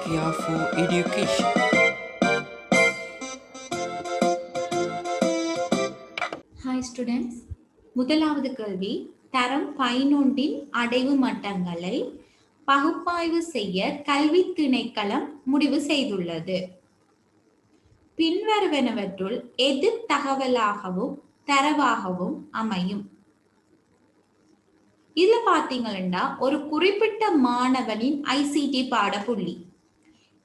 Care for Education. Hi students, முதலாவது கேள்வி, தரம் 11 அடைவு மட்டங்களை பகுப்பாய்வு செய்ய கல்வி திணைக்களம் முடிவு செய்துள்ளது. பின்வருவனவற்றுள் எது தகவலாகவும் தரவாகவும் அமையும்? இதுல பாத்தீங்கன்னா ஒரு குறிப்பிட்ட மாணவனின் ஐசிடி பாடப்புள்ளி,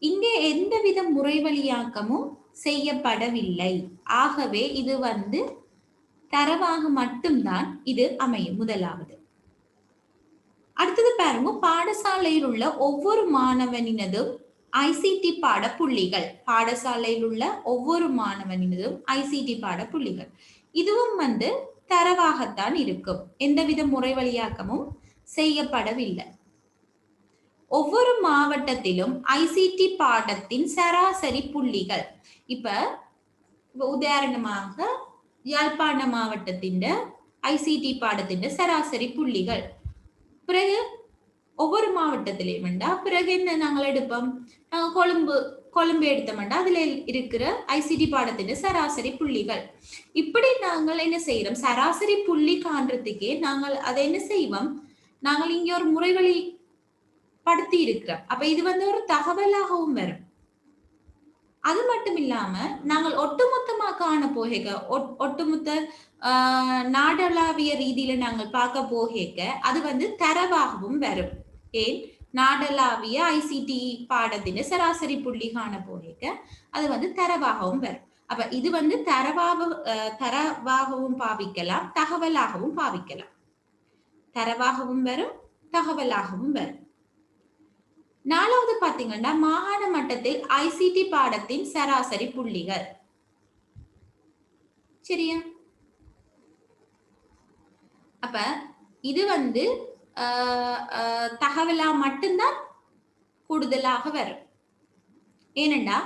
இங்கே எந்தவித முறைவழியாக்கமும் செய்யப்படவில்லை. ஆகவே இது தரவாக மட்டும்தான் இது அமையும். முதலாவது. அடுத்தது பாருங்க, பாடசாலையில் உள்ள ஒவ்வொரு மாணவனினதும் ஐசிடி பாட புள்ளிகள். பாடசாலையில் உள்ள ஒவ்வொரு மாணவனினதும் ஐசிடி பாட புள்ளிகள். இதுவும் தரவாகத்தான் இருக்கும். எந்தவித முறைவழியாக்கமும் செய்யப்படவில்லை. ஒவ்வொரு மாவட்டத்திலும் ஐசிடி பாடத்தின் சராசரி புள்ளிகள். இப்ப உதாரணமாக யாழ்ப்பாண மாவட்டத்தின் ஐசிடி பாடத்தின் சராசரி புள்ளிகள். பிறகு ஒவ்வொரு மாவட்டத்திலையும் வேண்டா, பிறகு என்ன நாங்கள் எடுப்போம், கொழும்பு எடுத்தோம்டா அதுல இருக்கிற ஐசிடி பாடத்தின் சராசரி புள்ளிகள். இப்படி நாங்கள் என்ன செய்யறோம், சராசரி புள்ளி காண்றதுக்கே நாங்கள் அதை என்ன செய்வோம், நாங்கள் இங்க ஒரு முறைவழி படுத்தி இருக்கிறோம். அப்ப இது ஒரு தகவலாகவும் வரும். அது மட்டும் இல்லாம நாங்கள் ஒட்டுமொத்தமாக காண போக, ஒட்டுமொத்த நாடளாவிய ரீதியில நாங்கள் பார்க்க போக அது தரவாகவும் வரும். ஏன், நாடளாவிய ஐசிடி பாடத்தின் சராசரி புள்ளி காண போக அது தரவாகவும் வரும். அப்ப இது தரவாகவும் பாவிக்கலாம், தகவலாகவும் பாவிக்கலாம். தரவாகவும் வரும், தகவலாகவும் வரும். நாலாவது பாத்தீங்கன்னா மாகாண மட்டத்தில் ஐசிடி பாடத்தின் சராசரி புள்ளிகள். சரியா? அப்ப இது தகவலா மட்டும்தான் கூடுதலாக வரும். ஏனென்றா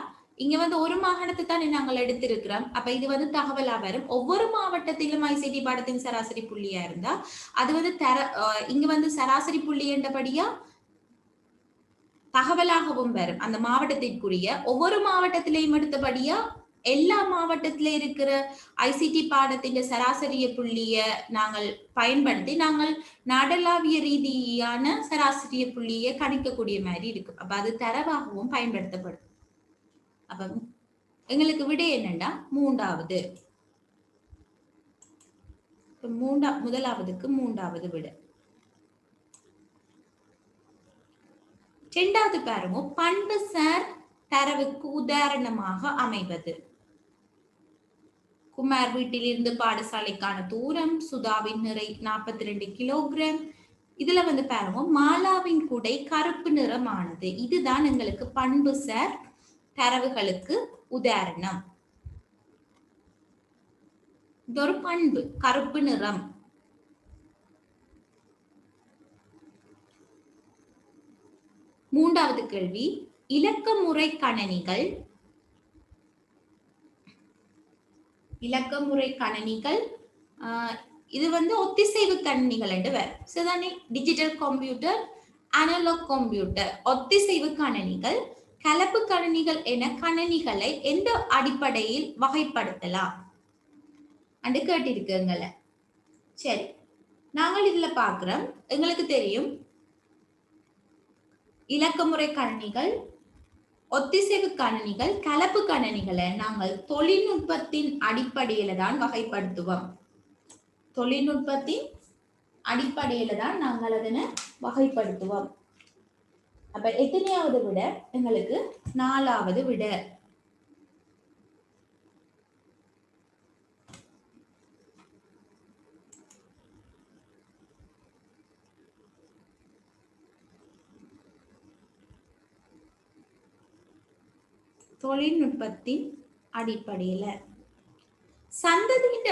இங்க ஒரு மாகாணத்தை தான் நாங்கள் எடுத்திருக்கிறோம். அப்ப இது தகவலா வரும். ஒவ்வொரு மாவட்டத்திலும் ஐசிடி பாடத்தின் சராசரி புள்ளியா இருந்தா அது இங்க சராசரி புள்ளி என்றபடியா தகவலாகவும் வரும். அந்த மாவட்டத்திற்குரிய ஒவ்வொரு மாவட்டத்திலையும் எடுத்தபடியா எல்லா மாவட்டத்தில இருக்கிற ஐசிடி பாடத்தின் சராசரிய புள்ளிய நாங்கள் பயன்படுத்தி நாங்கள் நாடளாவிய ரீதியான சராசரிய புள்ளியை கணிக்கக்கூடிய மாதிரி இருக்கும். அப்ப அது தரவாகவும் பயன்படுத்தப்படும். அப்ப எங்களுக்கு விட என்னன்னா மூன்றாவது. முதலாவதுக்கு மூன்றாவது விட. இரண்டாவது பாருங்க, பண்பு சார் தரவுக்கு உதாரணமாக அமைவது. குமார் வீட்டிலிருந்து பாடசாலைக்கான தூரம், சுதாவின் நிறை 42 கிலோகிராம். இதுல பாருங்க, மாலாவின் குடை கருப்பு நிறமானது. இதுதான் எங்களுக்கு பண்பு சார் தரவுகளுக்கு உதாரணம். இது ஒரு பண்பு, கருப்பு நிறம். மூன்றாவது கேள்வி, இலக்க முறை கணனிகள் இது ஒத்திசைவு கணினிகள் என்று வரும். டிஜிட்டல் கம்ப்யூட்டர், அனலாக் கம்ப்யூட்டர், ஒத்திசைவு கணினிகள், கலப்பு கணினிகள் என கணினிகளை எந்த அடிப்படையில் வகைப்படுத்தலாம் என்று கேட்டிருக்கீங்கள. சரி, நாங்கள் இதுல பார்க்கிறோம். எங்களுக்கு தெரியும், இலக்கமுறை கணினிகள், ஒத்திசைவு கணினிகள், கலப்பு கணினிகளை நாங்கள் தொழில்நுட்பத்தின் அடிப்படையில தான் வகைப்படுத்துவோம். தொழில்நுட்பத்தின் அடிப்படையில தான் நாங்கள் அதனை வகைப்படுத்துவோம். அப்ப எத்தனையாவது விட? எங்களுக்கு நாலாவது விட. தொழில்நுட்பத்தின் அடிப்படையில சந்ததியின்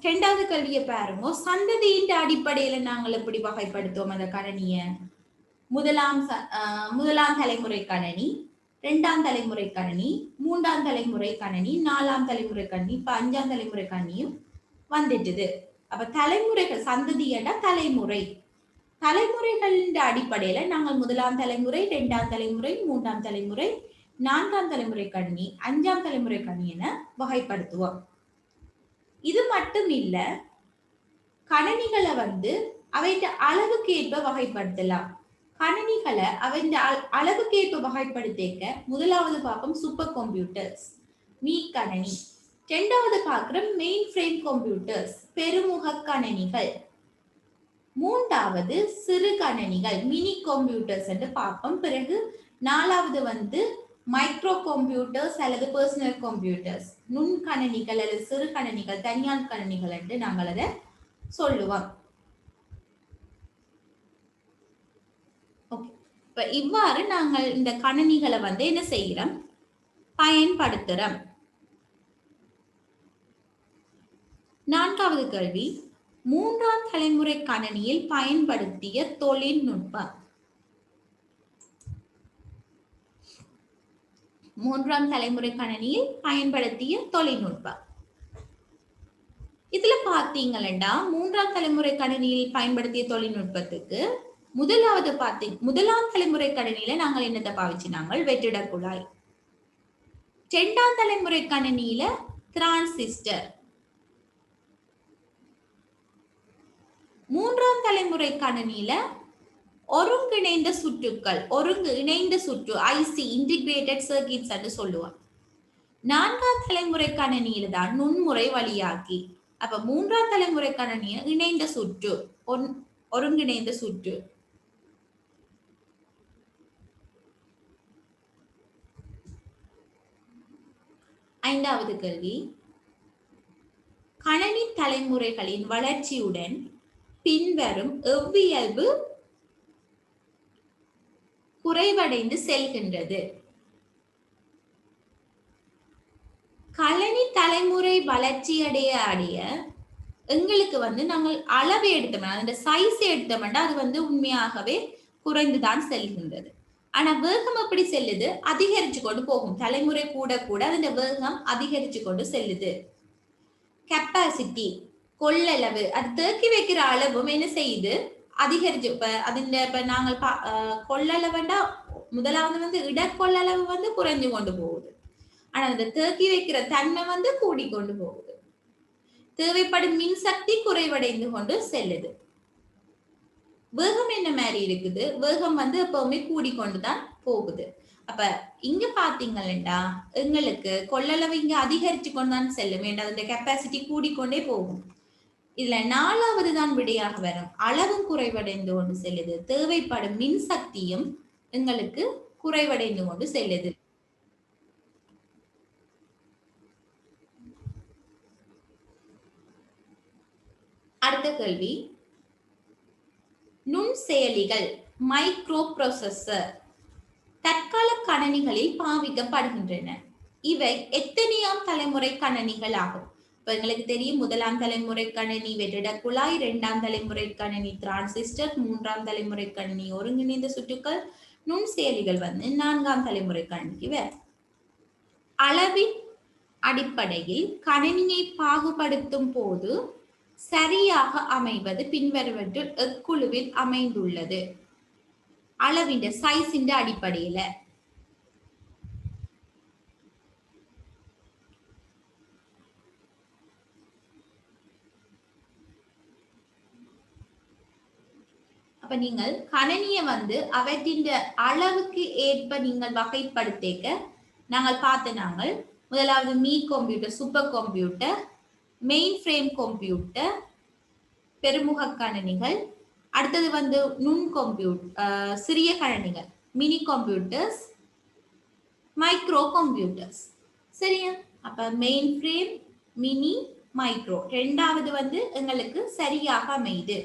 இரண்டாவது கல்வியை பாருங்க. சந்ததியின் அடிப்படையில நாங்கள் எப்படி வகைப்படுத்துவோம் அந்த கணினிய? முதலாம் தலைமுறை கணினி, இரண்டாம் தலைமுறை கணினி, மூன்றாம் தலைமுறை கணினி, நாலாம் தலைமுறை கணினி, இப்ப 5ஆம் தலைமுறை கணினியும் வந்துட்டுது. அப்ப தலைமுறைகள், சந்ததியடா தலைமுறை. தலைமுறைகளின் அடிப்படையில நாங்கள் முதலாம் தலைமுறை, இரண்டாம் தலைமுறை, மூன்றாம் தலைமுறை, நான்காம் தலைமுறை கணினி, அஞ்சாம் தலைமுறை கணினி என வகைப்படுத்துவோம். இது மட்டும் இல்ல, கணினிகளை வந்து அவைன்ற அளவுக்கு ஏற்ப வகைப்படுத்தலாம். கணினிகளை அவைன்ற அளவுக்கு ஏற்ப வகைப்படுத்திக்க முதலாவது பார்க்கும் சூப்பர் கம்ப்யூட்டர்ஸ், மீ கணினி. இரண்டாவது பார்க்கிறோம் மெயின் ஃப்ரேம் கம்ப்யூட்டர்ஸ், பெருமுக கணினிகள். மூன்றாவது சிறு கணினிகள், மினி கம்ப்யூட்டர்ஸ் என்று பார்ப்போம். பிறகு நாலாவது வந்து மைக்ரோ கம்ப்யூட்டர்ஸ் அல்லது பர்சனல் கம்ப்யூட்டர்ஸ், நுண் கணினிகள் அல்லது சிறு கணினிகள், தனியார் கணினிகள் என்று நாங்கள் அதை சொல்லுவோம். இப்ப இவ்வாறு நாங்கள் இந்த கணினிகளை வந்து என்ன செய்கிறோம், பயன்படுத்துறோம். நான்காவது கேள்வி, மூன்றாம் தலைமுறை கணினியில் பயன்படுத்திய தொழில்நுட்பம். மூன்றாம் தலைமுறை கணினியில் பயன்படுத்திய தொழில்நுட்பம். இதுல பாத்தீங்கன்னா மூன்றாம் தலைமுறை கணினியில் பயன்படுத்திய தொழில்நுட்பத்துக்கு முதலாம் தலைமுறை கணினியில நாங்கள் என்னத்தை பாவிச்சினாங்க, வெற்றிட குழாய். இரண்டாம் தலைமுறை கணினியில டிரான்சிஸ்டர். மூன்றாம் தலைமுறை கணினியில ஒருங்கிணைந்த சுற்றுக்கள், இணைந்த சுற்று, ஐசி, இன்டிகிரேட்டட் சர்க்கிட்ஸ் என்று சொல்லுவாங்க. நான்காம் தலைமுறை கணினியில தான் நுண்முறை வழியாக்கி. அப்ப மூன்றாம் தலைமுறை கணினிய இணைந்த சுற்று, ஒருங்கிணைந்த சுற்று. ஐந்தாவது கேள்வி, கணினி தலைமுறைகளின் வளர்ச்சியுடன் பின்வரும் எவ்வியல்பு குறைவடைந்து செல்கின்றது? கணினி தலைமுறை வளர்ச்சி அடைய எங்களுக்கு வந்து நாங்கள் அளவை எடுத்தோம்னா, அந்த சைஸ் எடுத்தோம்னா அது வந்து உண்மையாகவே குறைந்துதான் செல்கின்றது. ஆனா வேகம் எப்படி செல்லுது, அதிகரிச்சு கொண்டு போகும். தலைமுறை கூட கூட அந்த வேகம் அதிகரிச்சு கொண்டு செல்லுது. கெப்பாசிட்டி, கொள்ளளவு, அது தேக்கி வைக்கிற அளவும் என்ன செய்யுது, அதிகரிச்சு. இப்ப நாங்கள் கொள்ளளவுண்டா முதலாவது வந்து இடக்கொள்ளளவு வந்து குறைஞ்சு கொண்டு போகுது. ஆனா அந்த தேக்கி வைக்கிற தன்மை வந்து கூடிக்கொண்டு போகுது. தேவைப்படும் மின்சக்தி குறைவடைந்து கொண்டு செல்லுது. வேகம் என்ன மாதிரி இருக்குது, வேகம் வந்து எப்பவுமே கூடிக்கொண்டுதான் போகுது. அப்ப இங்க பாத்தீங்கன்னா எங்களுக்கு கொள்ளளவு இங்க அதிகரிச்சு கொண்டுதான் செல்லும். வேண்டாம், அந்த கெப்பாசிட்டி கூடிக்கொண்டே போகும். இதுல நாலாவது தான் விடையாக வரும், அளவும் குறைவடைந்து கொண்டு செல்லுது. தேவைப்படும் மின்சக்தியும் எங்களுக்கு குறைவடைந்து கொண்டு செல்லுது. அடுத்த கேள்வி, நுண் செயலிகள், மைக்ரோ ப்ரோசஸர் தற்கால கணினிகளில் பாவிக்கப்படுகின்றன. இவை எத்தனையாம் தலைமுறை கணினிகள் ஆகும்? இப்ப எங்களுக்கு தெரியும், முதலாம் தலைமுறை கணினி வெற்றிட குழாய், இரண்டாம் தலைமுறை கணினி டிரான்சிஸ்டர், மூன்றாம் தலைமுறை கணினி ஒருங்கிணைந்த சுற்றுக்கள், நுண் செயலிகள் வந்து நான்காம் தலைமுறை கணினிக்கு வேற. அளவின் அடிப்படையில் கணினியை பாகுபடுத்தும் போது சரியாக அமைவது பின்வருவற்றில் எக்குழுவில் அமைந்துள்ளது? அளவின் சைஸின் அடிப்படையில அப்ப நீங்கள் கணினிய வந்து அவற்றின் அளவுக்கு ஏற்ப நீங்கள் வகைப்படுத்திக்க நாங்கள் நாங்கள் முதலாவது மீ computer, super computer, main frame computer, பெருமுக கணினிகள். அடுத்தது வந்து நுண் கம்ப்யூட்டர், சிறிய கணினிகள், மினி கம்ப்யூட்டர்ஸ், மைக்ரோ கம்ப்யூட்டர்ஸ். சரியா? அப்ப மெயின் ஃப்ரேம், மினி, மைக்ரோ ரெண்டாவது வந்து எங்களுக்கு சரியாக அமையுது.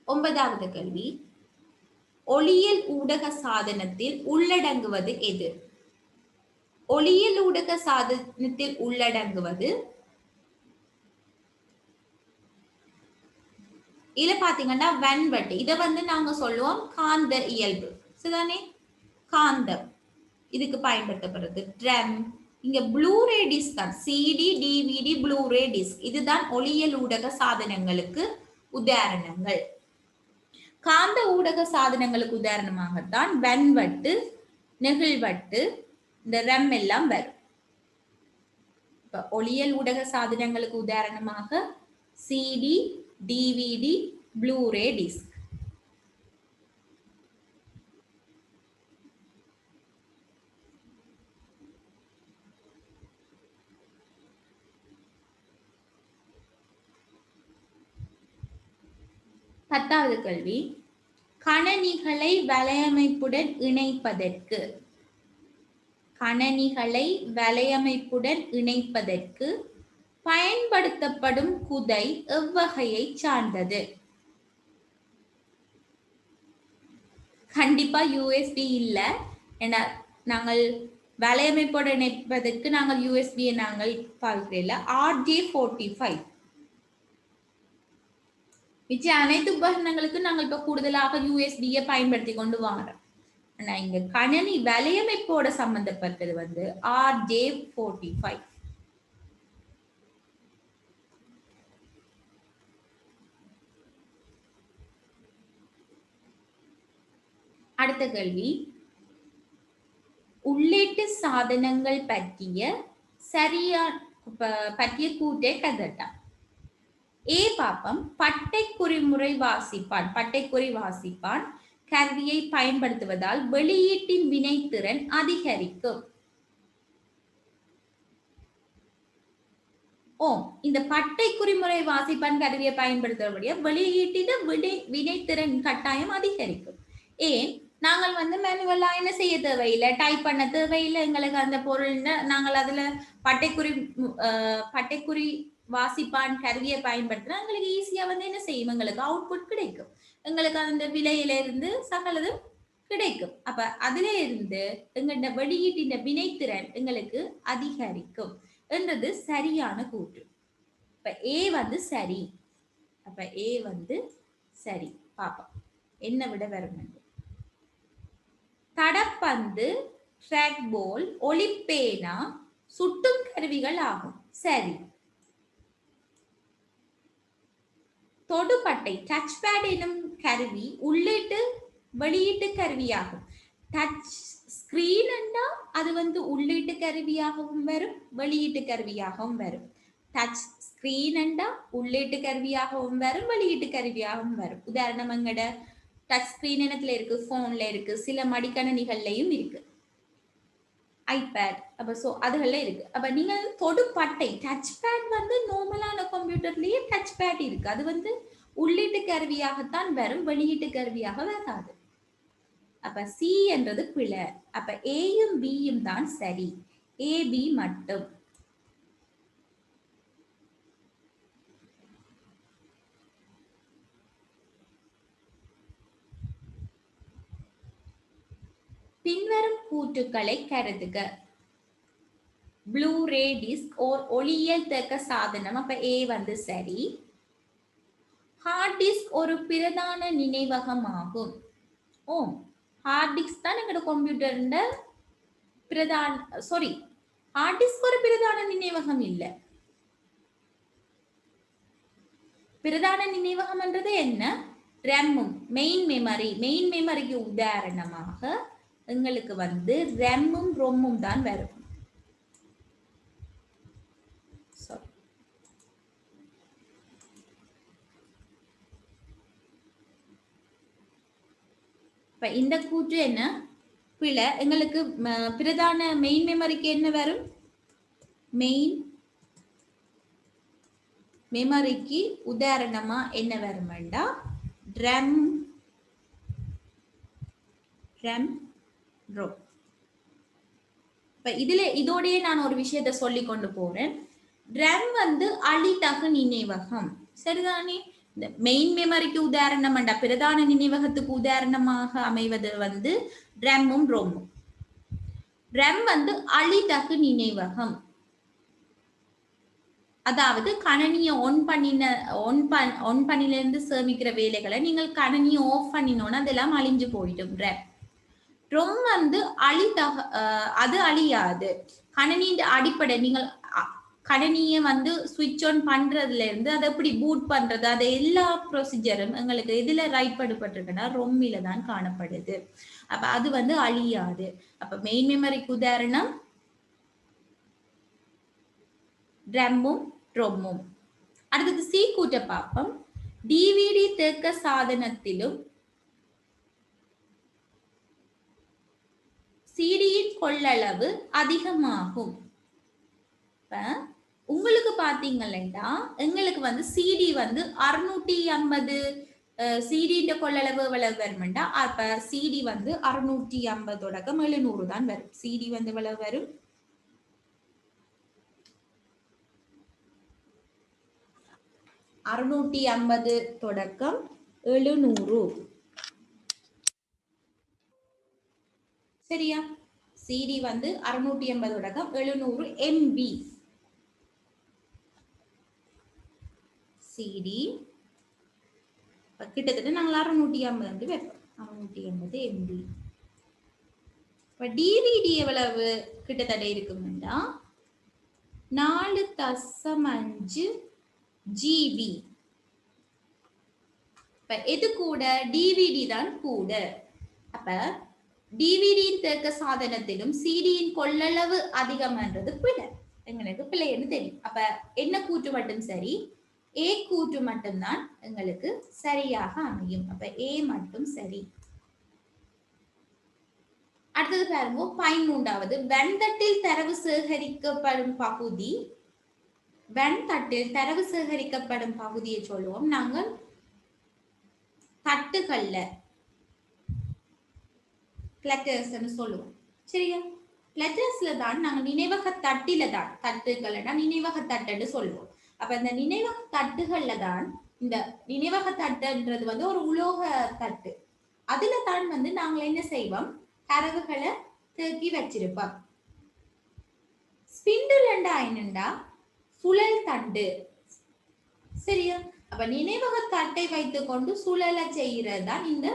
ஒன்பதாவது கேள்வி, ஒளியியல் ஊடக சாதனத்தில் உள்ளடங்குவது எது? ஒளியியல் ஊடக சாதனத்தில் உள்ளடங்குவது இதுல பாத்தீங்கன்னா வன்வட்டு. இத வந்து நாங்க சொல்லுவோம் காந்த இயல்பு. சரிதானே? காந்தம் இதுக்கு பயன்படுத்தப்படுறது. ட்ரம், இங்க ப்ளூரே டிஸ்க் தான், சிடி டிவிடி ப்ளூரே டிஸ்க், இதுதான் ஒளியியல் ஊடக சாதனங்களுக்கு உதாரணங்கள். காந்த ஊடக சாதனங்களுக்கு உதாரணமாகத்தான் வன்வட்டு, நெகிழ்வட்டு, இந்த ரெம் எல்லாம் வரும். இப்ப ஒளியியல் ஊடக சாதனங்களுக்கு உதாரணமாக சிடி, டிவிடி, ப்ளூரே டிஸ்க். பத்தாவது கேள்வி, கணனிகளை வலையமைப்புடன் இணைப்பதற்கு, கணனிகளை வலையமைப்புடன் இணைப்பதற்கு பயன்படுத்தப்படும் குதை எவ்வகையை சார்ந்தது? கண்டிப்பா யூஎஸ்பி இல்ல. ஏன்னா நாங்கள் வலையமைப்போடு இணைப்பதற்கு நாங்கள் யூஎஸ்பியை நாங்கள் பார்க்கிறோம். RJ45 மிச்ச அனைத்து உபகரணங்களுக்கு நாங்கள் இப்ப கூடுதலாக யூஎஸ்பியை பயன்படுத்தி கொண்டு வாரோம். ஆனா இங்க கணனி வலையமைப்போட சம்பந்தப்பட்டது வந்து RJ45. அடுத்த கேள்வி, உள்ளீட்டு சாதனங்கள் பற்றிய கூட்டை கதட்டா. ஏ பாப்பம், பட்டை குறிமுறை வாசிப்பான் கருவியை பயன்படுத்துவதால் வெளியீட்டின் வினைத்திறன் அதிகரிக்கும். இந்த பட்டை குறிமுறை வாசிப்பான் கருவியை பயன்படுத்துவதோடைய வெளியீட்டின் வினைத்திறன் கட்டாயம் அதிகரிக்கும். ஏன்? நாங்கள் வந்து மேனுவலா என்ன செய்ய தேவையில்லை, டைப் பண்ண தேவையில்லை. எங்களுக்கு அந்த பொருள் நாங்கள் அதுல பட்டைக்குறி வாசிப்பான் கருவியை பயன்படுத்தினா எங்களுக்கு ஈஸியா வந்து என்ன செய்யும், எங்களுக்கு அவுட்புட் கிடைக்கும். எங்களுக்கு அந்த விலையில இருந்து சகலதும் கிடைக்கும். அப்ப அதுல இருந்து எங்களோட வெளியீட்டின் வினைத்திறன் எங்களுக்கு அதிகரிக்கும் என்றது சரியான கூற்று. அப்ப ஏ வந்து சரி. அப்ப ஏ வந்து சரி. பாப்போம் என்ன விட வரும். தடப்பந்து, ட்ராக் போல், ஒளிப்பேனா சுட்டும் கருவிகள் ஆகும். சரி. தொடுபட்டை டச் பேட் எனும் கருவி உள்ளீட்டு வெளியீட்டு கருவியாகும். டச் ஸ்கிரீன் என்றால் அது வந்து உள்ளீட்டு கருவியாகவும் வரும், வெளியீட்டு கருவியாகவும் வரும். டச் ஸ்கிரீன் என்றால் உள்ளீட்டு கருவியாகவும் வரும், வெளியீட்டு கருவியாகவும் வரும். உதாரணம் எங்கட டச் ஸ்கிரீன் என்னத்துல இருக்கு, போன்ல இருக்கு, சில மடிக்கணினிகள்லயும் இருக்கு, ஐபேட். அப்ப சோ அதுகள்ல இருக்கு. அப்ப நீங்க தொடுபட்டை டச் பேட் வந்து நார்மலான கம்ப்யூட்டர்லயே டச் பேட் இருக்கு, அது வந்து உள்ளீட்டு கருவியாகத்தான் வரும், வெளியீட்டு கருவியாக வராது. அப்ப சி என்றது பிழை. அப்ப ஏயும் பியும் தான் சரி, ஏ பி மட்டும். பின்வரும் கூற்றுக்களை கருதுக. ப்ளூரே டிஸ்க் ஓர் ஒளியியல் தேக்க சாதனம். அப்ப ஏ வந்து சரி. ஹார்ட் டிஸ்க் ஒரு பிரதான நினைவகம் ஆகும். ஹார்ட் டிஸ்க் தான் எங்களோட கம்ப்யூட்டர்ல ஹார்ட் டிஸ்க் ஒரு பிரதான நினைவகம் இல்ல. பிரதான நினைவகம் என்றது என்ன? ரெம்மும் மெயின் மெமரிக்கு உதாரணமாக எங்களுக்கு வந்து ரெம்மும் ரொம்மும் தான் வரும். இப்ப இந்த கூற்று என்ன? பிழை. எங்களுக்கு பிரதான மெயின் மெமரிக்கு என்ன வரும்? மெயின் மெமரிக்கு உதாரணமா என்ன வரும்டா ரெம் ரொம். இப்ப இதோடய நான் ஒரு விஷயத்த சொல்லி கொண்டு போறேன். ரெம் வந்து அழிதகு நினைவகம், சரிதானே? இந்த மெயின் மெமரிக்கு உதாரணம் பிரதான நினைவகத்துக்கு உதாரணமாக அமைவது வந்து ரெம்மும் ரொம்மும். ரெம் வந்து அழிதகு நினைவகம், அதாவது கணனியை ஒன் பண்ணில இருந்து சேமிக்கிற வேலைகளை நீங்கள் கணனியை ஆஃப் பண்ணினோன்னா அதெல்லாம் அழிஞ்சு போயிடும். ரெம் ROM வந்து அது அழியாது. கணினியின் அடிப்படை நீங்கள் கணினியை வந்து சுவிட்ச் ஆன் பண்றதுல இருந்து அதை எப்படி பூட் பண்றது, அது எல்லா ப்ரொசீஜரும் எங்களுக்கு எதுல ரைட் பண்ணப்பட்டிருக்குன்னா ரொம்மில தான் காணப்படுது. அப்ப அது வந்து அழியாது. அப்ப மெயின் மெமரிக்கு உதாரணம் ரம்மும் ரொம்மும். அடுத்தது சி கூட்ட பார்ப்போம். டிவிடி தேக்க சாதனத்திலும் சிடியின் கொள்ளளவு அதிகமாகும். உங்களுக்கு பாத்தீங்கன்னா எங்களுக்கு வந்து சிடி வந்து 650 சிடின்ற கொள்ளளவு எவ்வளவு வரும்டா, அப்ப சிடி வந்து 650 தொடக்கம் 700 தான் வரும். சிடி வந்து எவ்வளவு வரும்? 650 தொடக்கம் 700. சரியா? சிடி வந்து 680 தொடக்கம் 700 MB. சிடி கிட்டத்தட்ட நாங்கள் 650 வைப்போம். 650 MB. இப்ப டிவிடி எவ்வளவு கிட்டத்தட்ட இருக்கும்னா 4.5 GB. இப்ப எது கூட? டிவிடி தான் கூட. அப்ப டிவிடியின் தேக்க சாதனத்திலும் சிடியின் கொள்ளளவு அதிகம்ன்றது பிழை, எங்களுக்கு பிழைன்னு தெரியும். அப்ப என்ன கூற்று மட்டும் சரி? ஏ கூற்று மட்டும்தான் எங்களுக்கு சரியாக அமையும். அப்ப ஏ மட்டும் சரி. அடுத்தது பாருங்க 13வது. வெண்தட்டில் தரவு சேகரிக்கப்படும் பகுதி. வெண்தட்டில் தரவு சேகரிக்கப்படும் பகுதியை சொல்லுவோம் நாங்கள் தட்டுகள்ல பிளட்டர்ஸ்ன்னு சொல்லுவோம். சரியா? பிளட்டர்ஸ்ல தான் நாங்க நினைவக தட்டில தான், தட்டுகள்னா நினைவக தட்டுன்னு சொல்லுவோம். அப்ப இந்த நினைவக தட்டுகள்ல தான், இந்த நினைவக தட்டுன்றது வந்து ஒரு உலோக தட்டு. அதுல தான் வந்து நாங்க என்ன செய்வோம்? தரவுகளை தேக்கி வச்சிருப்போம். ஸ்பிண்டில் என்னண்டா சுழல் தண்டு. சரியா? அப்ப நினைவக தட்டை வைத்துக் கொண்டு சுழல செய்யறதுதான் இந்த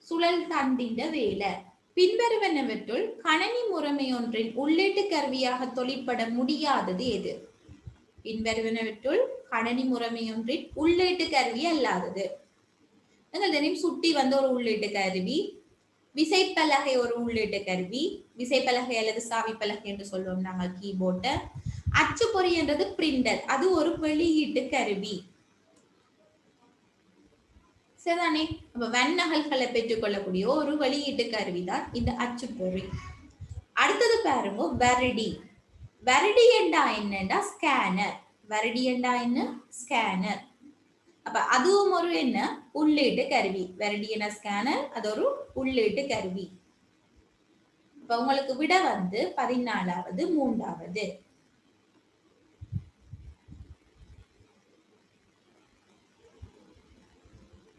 சுழல் தண்டின் வேலை. பின்வருவனவற்றுள் கணனி முறைமை ஒன்றின் உள்ளீட்டு கருவியாக தொழிற்பட முடியாதது எது? பின்வருவனவற்றுள் கணனி முறைமை ஒன்றின் உள்ளீட்டு கருவி அல்லாதது. தெரியும், சுட்டி வந்து ஒரு உள்ளீட்டு கருவி, விசைப்பலகை ஒரு உள்ளீட்டு கருவி, விசைப்பலகை அல்லது சாவி பலகை என்று சொல்லுவோம் நாங்கள் கீபோர்ட. அச்சுப்பொறி என்றது பிரிண்டர், அது ஒரு வெளியீட்டு கருவி. சரிதானே? அப்ப வண்ணகல்களை பெற்றுக்கொள்ளக்கூடிய ஒரு வெளியீட்டு கருவிதான் இந்த அச்சுப்பொறி. அடுத்தது பாருங்க வருடி. வருடி என்றா என்னண்டா ஸ்கேனர். வருடி என்றா என்ன? ஸ்கேனர். அப்ப அதுவும் ஒரு என்ன? உள்ளீட்டு கருவி. வருடி என்ன? ஸ்கேனர், அது ஒரு உள்ளீட்டு கருவி. இப்ப உங்களுக்கு விட வந்து 14வது 3வது.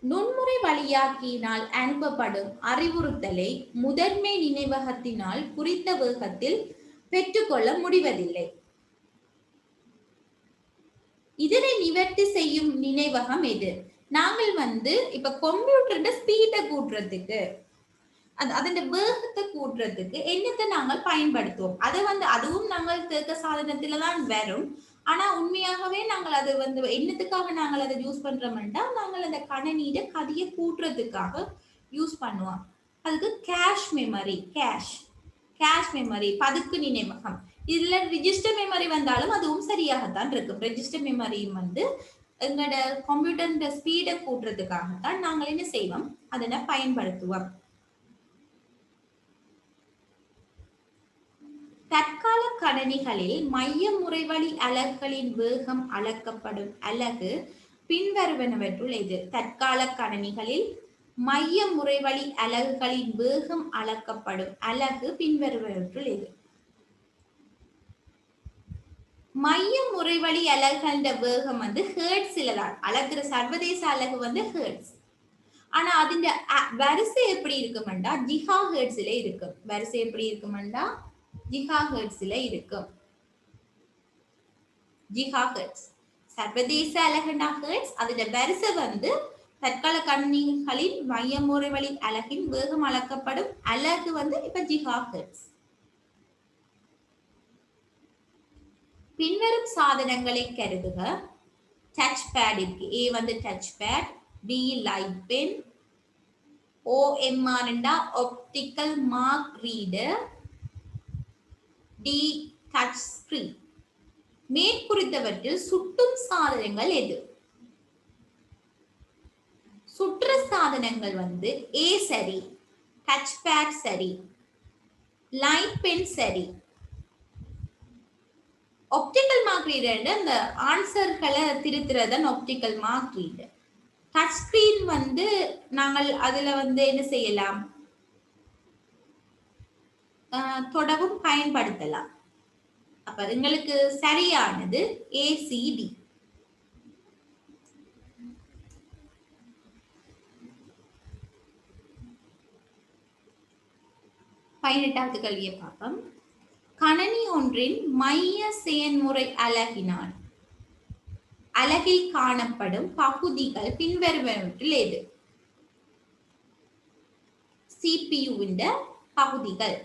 நுண்முறை வழியாக்கியினால் அனுப்பப்படும் அறிவுறுத்தலை முதன்மை நினைவகத்தினால் குறித்த வேகத்தில் பெற்றுக்கொள்ள முடிவதில்லை. இதனை நிவர்த்தி செய்யும் நினைவகம் எது? நாங்கள் வந்து இப்ப கம்ப்யூட்டர் ஸ்பீடை கூட்டுறதுக்கு, அதன் வேகத்தை கூட்டுறதுக்கு என்னத்தை நாங்கள் பயன்படுத்துவோம். அதை வந்து அதுவும் நாங்கள் தேக்க சாதனத்துல தான் வரும். ஆனா உண்மையாகவே நாங்கள் அது வந்து என்னத்துக்காக நாங்கள் அதை யூஸ் பண்றோம்னா, நாங்கள் அந்த கணனீட கதையை கூட்டுறதுக்காக யூஸ் பண்ணுவோம். அதுக்கு கேஷ் மெமரி, கேஷ் மெமரி பதுக்கு நினைவகம். இதுல ரிஜிஸ்டர் மெமரி வந்தாலும் அதுவும் சரியாகத்தான் இருக்கும். ரெஜிஸ்டர் மெமரியும் வந்து எங்களோட கம்ப்யூட்டர் ஸ்பீடை கூட்டுறதுக்காகத்தான் நாங்கள் என்ன செய்வோம், அதனை பயன்படுத்துவோம். தற்கால கணனிகளில் மைய முறைவழி அலகுகளின் வேகம் அளக்கப்படும் அலகு பின்வருவனவற்றுள் எது? தற்கால கணனிகளில் மைய முறைவழி அலகுகளின் வேகம் அளக்கப்படும் அலகு பின்வருவனவற்றுள் எது? மைய முறைவழி அலகுகள வேகம் வந்து ஹெர்ட்ஸ்ல தான் அளக்குற சர்வதேச அலகு வந்து ஹெர்ட்ஸ். ஆனா அதிന്റെ வரிசை எப்படி இருக்குமெண்டா ஜிகா ஹெர்ட்ஸ்ல இருக்கும். வரிசை எப்படி இருக்குமெண்டா ஜிகா ஹெர்ட்ஸ்ல இருக்கும். ஜிகா ஹெர்ட்ஸ் சர்வதேச அலகுண்டா ஹெர்ட்ஸ், அதிന്റെ வரிசை வந்து தற்கால கணினிகளின் மையமுறை வழி அலகின் வேகம் அளக்கப்படும் அலகு வந்து இப்ப ஜிகாஹெர்ட்ஸ். பின்வரும் சாதனங்களை கருதுக. டச் பேட் இருக்கு. ஏ வந்து touch pad, B light pen, OMR optical mark reader, D touch screen. மேற்குறித்தவற்றில் சுட்டும் சாதனங்கள் எது? சுற்ற சாதனங்கள் வந்து ஏ சரி, டச் பேட் சரி, லைட் பென் சரி. ஆப்டிக்கல் மார்க் ரீடர் அந்த ஆன்சர்களை திருத்துறதன் optical mark reader. Touch screen வந்து நாங்கள் அதுல வந்து என்ன செய்யலாம், தொடவும் பயன்படுத்தலாம். அப்ப எங்களுக்கு சரியானது ஏசிடி. பதினெட்டாவது கேள்வியை பார்ப்போம். கணனி ஒன்றின் மைய செயன்முறை அலகில் காணப்படும் பகுதிகள் பின்வருவனவற்றில் எது? CPU பகுதிகள்.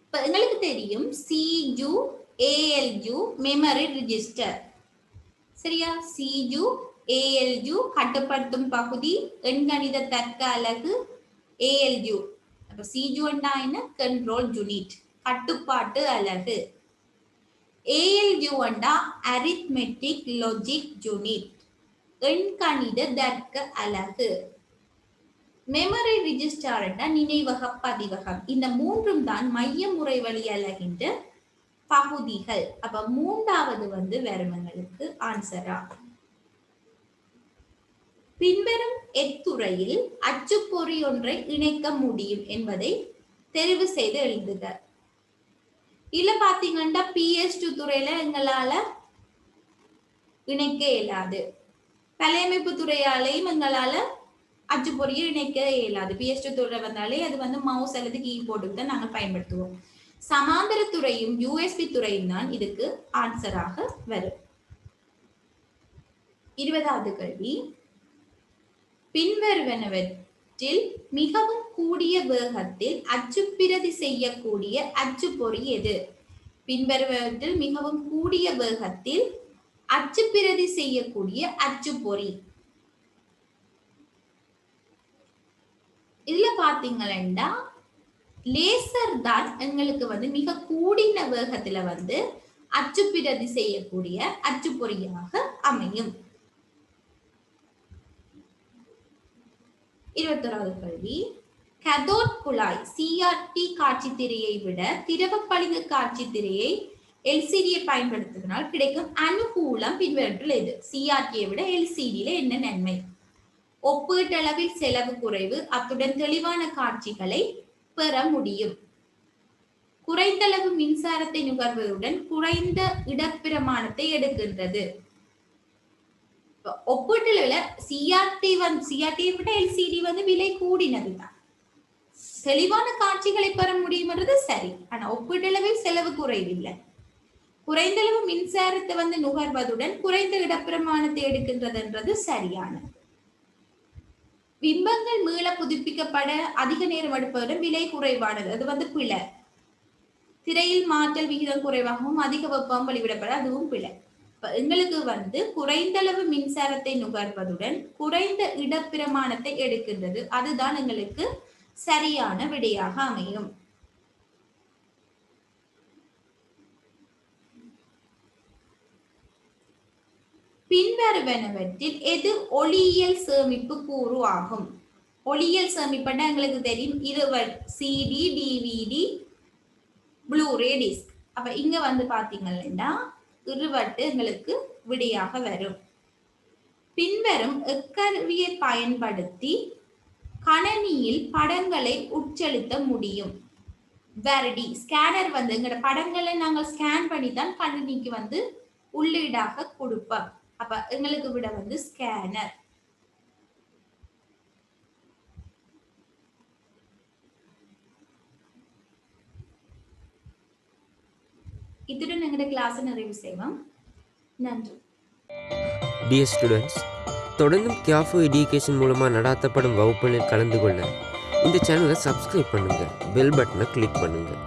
இப்ப எங்களுக்கு தெரியும் CU, ALU மெமரி ரிஜிஸ்டர். சரியா? CU, ALU கட்டுப்படுத்தும் பகுதி, எண்கணித தர்க்க அலகு ALU. அப்ப CU என்ன? கண்ட்ரோல் யூனிட், கட்டுப்பாட்டு அலகு. ALU அரித்மெட்டிக் லாஜிக் யூனிட், எண்கணித தர்க்க அலகு. மெமரி ரிஜிஸ்டர் நினைவக பதிவகம். இந்த மூன்றும் தான் மைய முறை வழி அலகின் பகுதிகள். அப்ப மூன்றாவது வந்து வருமங்களுக்கு ஆன்சரா. பின்வரும் எத்துறையில் அச்சுப்பொறி ஒன்றை இணைக்க முடியும் என்பதை தெரிவு செய்து எழுதுக. இல்ல பாத்தீங்கன்னா PS2 துறையில எங்களால இணைக்க இயலாது. தலையமைப்பு துறையாலையும் எங்களால அச்சுப்பொறியை இணைக்க இயலாது. PS2 துறை வந்தாலே அது வந்து மவுஸ் அல்லது கீபோர்டுக்கு தான் நாங்கள் பயன்படுத்துவோம். சமாந்தர துறையும் USB துறையும் தான் இதுக்கு ஆன்சராக வரும். 20வது கேள்வி. பின்வருவனவற்றில் மிகவும் கூடிய வேகத்தில் அச்சுப்பிரதி செய்யக்கூடிய அச்சுப்பொறி எது? பின்வருவனவற்றில் மிகவும் கூடிய வேகத்தில் அச்சுப்பிரதி செய்யக்கூடிய அச்சுப்பொறி. இதுல பாத்தீங்கன்னா லேசர் தான் எங்களுக்கு வந்து மிக கூடின வேகத்துல வந்து அச்சுப்பிரதி செய்யக்கூடிய அச்சுப்பொறியாக அமையும். 21வது கேள்வி. கதோட் குழாய் CRT காட்சி திரையை விட திரவ பளிங்கு காட்சி திரையை LCD பயன்படுத்துவதனால் கிடைக்கும் அனுகூலம் பின்வற்றில் எது? CRT விட LCD என்ன நன்மை? ஒப்பீட்டளவில் செலவு குறைவு, அத்துடன் தெளிவான காட்சிகளை பெற முடியும். குறைந்தளவு மின்சாரத்தை நுகர்வதுடன் குறைந்த இடப்பிரமாணத்தை எடுக்கின்றது. ஒப்பீட்டளவுல CRT விட LCD வந்து விலை கூடினதுதான். தெளிவான காட்சிகளை பெற முடியும்ன்றது சரி. ஆனா ஒப்பீட்டளவில் செலவு குறைவில்லை. குறைந்தளவு மின்சாரத்தை வந்து நுகர்வதுடன் குறைந்த இடப்பிரமாணத்தை எடுக்கின்றதுன்றது சரியானது. பிம்பங்கள் மீள புதுப்பிக்கப்பட அதிக நேரம் எடுப்பதுடன் விலை குறைவானது, அது வந்து பிழை. திரையில் மாற்றல் விகிதம் குறைவாகவும் அதிக வெப்பம் வெளிவிடப்பட அதுவும் பிழை. எங்களுக்கு வந்து குறைந்தளவு மின்சாரத்தை நுகர்வதுடன் குறைந்த இடப்பிரமாணத்தை எடுக்கின்றது, அதுதான் எங்களுக்கு சரியான விடையாக அமையும். பின்வருவனவற்றில் எது ஒளியியல் சேமிப்பு கூறு ஆகும்? ஒளியியல் சேமிப்புன்னா எங்களுக்கு தெரியும், இது CD, DVD, ப்ளூரே டிஸ்க். அப்ப இங்க வந்து பாத்தீங்கன்னா இருவட்டு எங்களுக்கு விடையாக வரும். பின்வரும் எக்கருவியை பயன்படுத்தி கணனியில் படங்களை உட்செலுத்த முடியும்? வேரடி ஸ்கேனர் வந்து எங்களோட படங்களை நாங்கள் ஸ்கேன் பண்ணி தான் கணினிக்கு வந்து உள்ளீடாக கொடுப்போம். அப்ப எங்களுக்கு விட வந்து ஸ்கேனர். இத்துடன் எங்களுடைய கிளாஸ் நிறைவு செய்வோம். நன்றி. Dear students, தொடர்ந்தும் கியாஃபோ எடியூகேஷன் மூலமாக நடாத்தப்படும் வகுப்புகளில் கலந்து கொள்ள இந்த சேனலை சப்ஸ்கிரைப் பண்ணுங்கள், பெல் பட்டனை கிளிக் பண்ணுங்கள்.